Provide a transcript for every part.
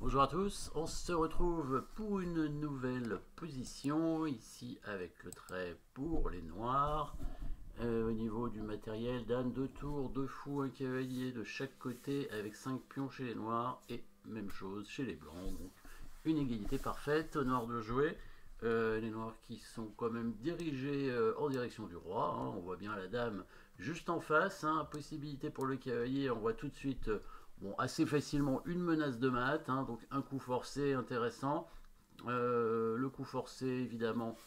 Bonjour à tous, on se retrouve pour une nouvelle position ici avec le trait pour les noirs. Au niveau du matériel, dame, 2 tours, 2 fous, un cavalier de chaque côté avec 5 pions chez les noirs et même chose chez les blancs. Donc une égalité parfaite, noir de jouer. Les noirs qui sont quand même dirigés en direction du roi, hein. On voit bien la dame juste en face, hein. Possibilité pour le cavalier, on voit tout de suite bon, assez facilement une menace de mat, hein, donc un coup forcé intéressant. Le coup forcé évidemment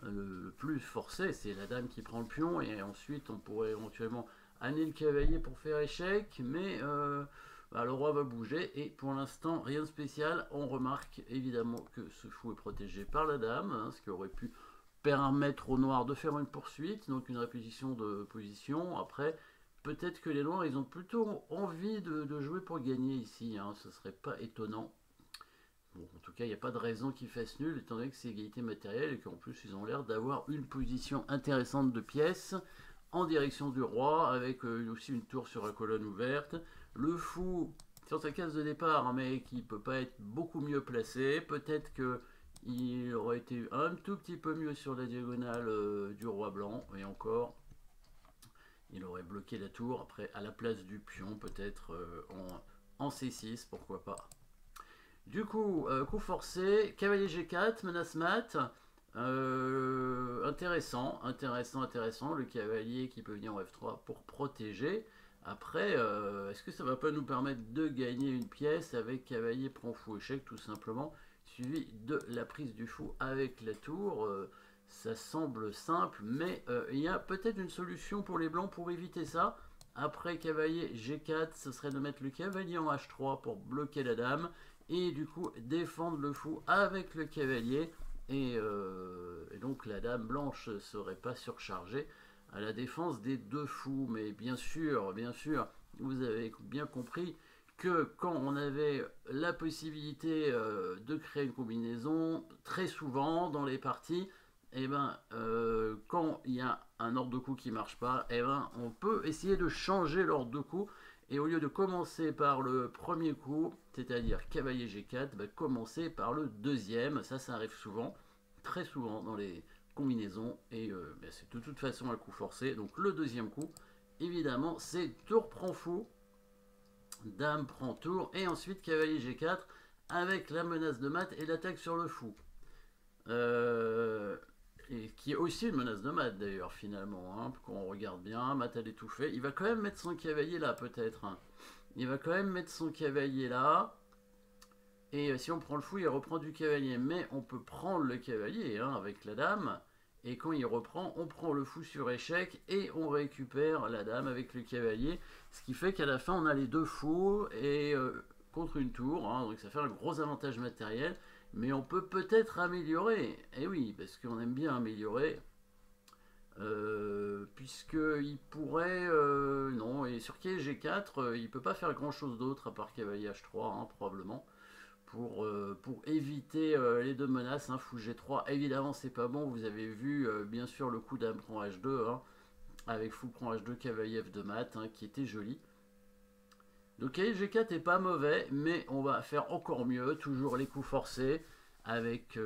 le plus forcé, c'est la dame qui prend le pion, et ensuite on pourrait éventuellement amener le cavalier pour faire échec, mais le roi va bouger, et pour l'instant rien de spécial. On remarque évidemment que ce fou est protégé par la dame, hein, ce qui aurait pu permettre au noir de faire une poursuite, donc une répétition de position. Après, peut-être que les noirs, ils ont plutôt envie de jouer pour gagner ici, hein, ce serait pas étonnant. Bon, en tout cas, il n'y a pas de raison qu'ils fassent nul, étant donné que c'est égalité matérielle et qu'en plus, ils ont l'air d'avoir une position intéressante de pièces en direction du roi, avec aussi une tour sur la colonne ouverte. Le fou sur sa case de départ, mais qui peut pas être beaucoup mieux placé. Peut-être qu'il aurait été un tout petit peu mieux sur la diagonale du roi blanc, et encore, il aurait bloqué la tour. Après, à la place du pion, peut-être en C6, pourquoi pas. Du coup, coup forcé, cavalier G4, menace mat. Intéressant, intéressant. Le cavalier qui peut venir en F3 pour protéger. Après, est-ce que ça va pas nous permettre de gagner une pièce avec cavalier prend fou échec, tout simplement, suivi de la prise du fou avec la tour. Ça semble simple, mais il y a peut-être une solution pour les blancs pour éviter ça. Après cavalier G4, ce serait de mettre le cavalier en H3 pour bloquer la dame, et du coup défendre le fou avec le cavalier, et donc la dame blanche ne serait pas surchargée à la défense des deux fous. Mais bien sûr, vous avez bien compris que quand on avait la possibilité de créer une combinaison, très souvent dans les parties, et quand il y a un ordre de coup qui marche pas, on peut essayer de changer l'ordre de coup, et au lieu de commencer par le premier coup, c'est-à-dire cavalier G4, commencer par le deuxième. Ça arrive souvent, très souvent dans les combinaisons, et c'est de toute façon un coup forcé. Donc le deuxième coup, évidemment, c'est tour prend fou, dame prend tour, et ensuite cavalier G4 avec la menace de mat et l'attaque sur le fou. Et qui est aussi une menace de mat d'ailleurs finalement, hein, quand on regarde bien. Mat a l'étouffé, il va quand même mettre son cavalier là peut-être, hein. Il va quand même mettre son cavalier là, et si on prend le fou il reprend du cavalier, mais on peut prendre le cavalier, hein, avec la dame, et quand il reprend on prend le fou sur échec et on récupère la dame avec le cavalier, ce qui fait qu'à la fin on a les deux fous et contre une tour, hein, donc ça fait un gros avantage matériel. Mais on peut peut-être améliorer, et oui, parce qu'on aime bien améliorer, puisqu'il pourrait, non, et sur quai G4, il peut pas faire grand chose d'autre à part cavalier H3, hein, probablement, pour éviter les deux menaces, hein. Fou G3, évidemment c'est pas bon, vous avez vu bien sûr le coup dame prend H2, hein, avec fou prend H2, cavalier F2 mat, hein, qui était joli. Donc cavalier G4 est pas mauvais, mais on va faire encore mieux, toujours les coups forcés, avec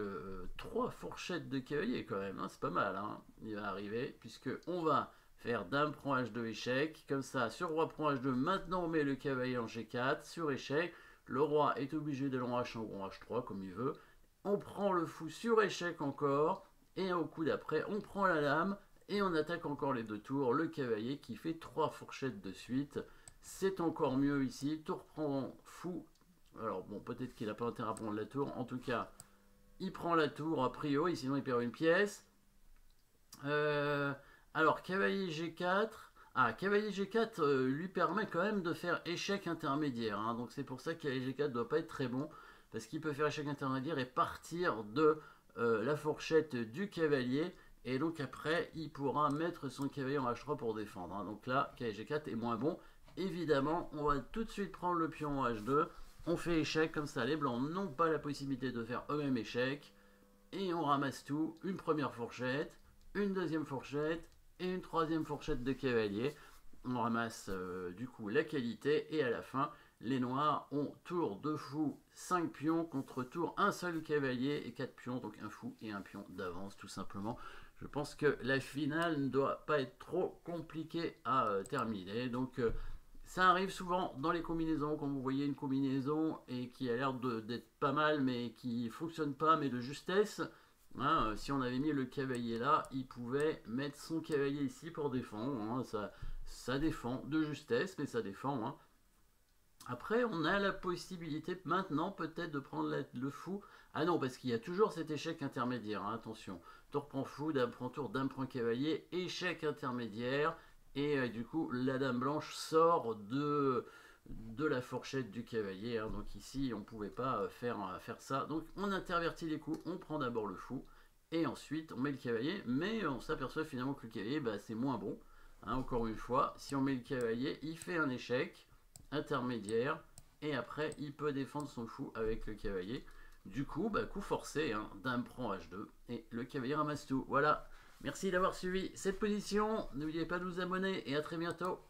3 fourchettes de cavalier quand même, hein, c'est pas mal, hein. Il va arriver, puisque on va faire dame prend H2 échec, comme ça, sur roi prend H2, maintenant on met le cavalier en G4, sur échec, le roi est obligé d'aller en H1 ou en H3 comme il veut, on prend le fou sur échec encore, et au coup d'après on prend la dame, et on attaque encore les deux tours, le cavalier qui fait 3 fourchettes de suite. C'est encore mieux ici, tour prend fou. Alors bon, peut-être qu'il n'a pas intérêt à prendre la tour, en tout cas, il prend la tour a priori, sinon il perd une pièce. Alors, cavalier G4. Ah, cavalier G4 lui permet quand même de faire échec intermédiaire, hein, donc c'est pour ça que cavalier G4 doit pas être très bon, parce qu'il peut faire échec intermédiaire et partir de la fourchette du cavalier, et donc après il pourra mettre son cavalier en H3 pour défendre, hein. Donc là, cavalier G4 est moins bon. Évidemment, on va tout de suite prendre le pion en H2, on fait échec, comme ça les blancs n'ont pas la possibilité de faire eux-mêmes échec, et on ramasse tout, une première fourchette, une deuxième fourchette, et une troisième fourchette de cavalier. On ramasse du coup la qualité, et à la fin, les noirs ont tour 2 fous, 5 pions, contre tour un seul cavalier et 4 pions, donc un fou et un pion d'avance tout simplement. Je pense que la finale ne doit pas être trop compliquée à terminer, donc ça arrive souvent dans les combinaisons, quand vous voyez une combinaison et qui a l'air d'être pas mal mais qui fonctionne pas mais de justesse. Hein, si on avait mis le cavalier là, il pouvait mettre son cavalier ici pour défendre. Hein, ça défend de justesse, mais ça défend. Hein. Après, on a la possibilité maintenant peut-être de prendre le fou. Ah non, parce qu'il y a toujours cet échec intermédiaire. Hein, attention, tour prend fou, dame prend tour, dame prend cavalier, échec intermédiaire. Et du coup, la dame blanche sort de la fourchette du cavalier. Hein. Donc ici, on ne pouvait pas faire ça. Donc on intervertit les coups, on prend d'abord le fou, et ensuite on met le cavalier. Mais on s'aperçoit finalement que le cavalier, bah, c'est moins bon. Hein, encore une fois, si on met le cavalier, il fait un échec intermédiaire, et après, il peut défendre son fou avec le cavalier. Du coup, bah, coup forcé, hein, dame prend H2, et le cavalier ramasse tout. Voilà. Merci d'avoir suivi cette position. N'oubliez pas de vous abonner et à très bientôt.